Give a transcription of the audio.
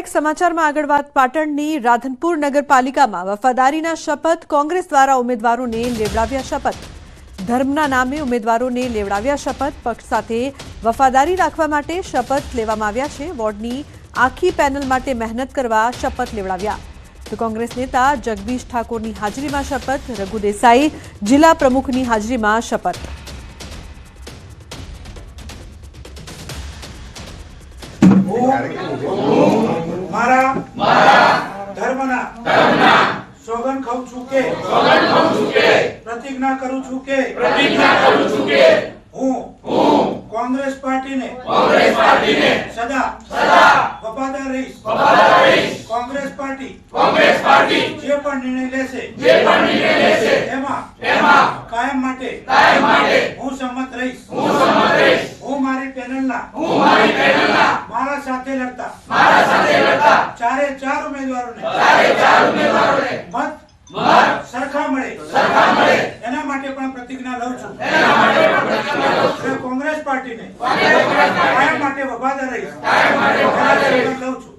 સમાચારમાં આગળ વાત પાટણની રાધનપુર નગરપાલિકામાં વફાદારીના શપથ કોંગ્રેસ દ્વારા ઉમેદવારોને લેવડાવ્યા શપથ ધર્મના નામે ઉમેદવારોને લેવડાવ્યા શપથ પક્ષ સાથે વફાદારી રાખવા માટે શપથ લેવામાં આવ્યા છે વોર્ડની આખી પેનલ માટે મહેનત કરવા શપથ લેવડાવ્યા તો કોંગ્રેસ નેતા જગદીશ ઠાકોરની હાજરીમાં શપથ રઘુ દેસાઈ જિલ્લા પ્રમુખની હાજરીમાં શપથ धर्मना सोगन खाऊ છું કે प्रतिज्ञा करू છું કે હું कांग्रेस पार्टी ने सदा वफादार रहीश कांग्रेस पार्टी जे पण निर्णय लेશે એમાં કાયમ માટે હું સંમત રહીશ હું મારી પેનલના મારા સાથે લડતા ચારે ચાર ઉમેદવારોને મત સરખા મળે એના માટે પણ પ્રતિજ્ઞા લઉં છું कांग्रेस पार्टी ने कायम માટે વફાદાર રહીશ લઉં છું।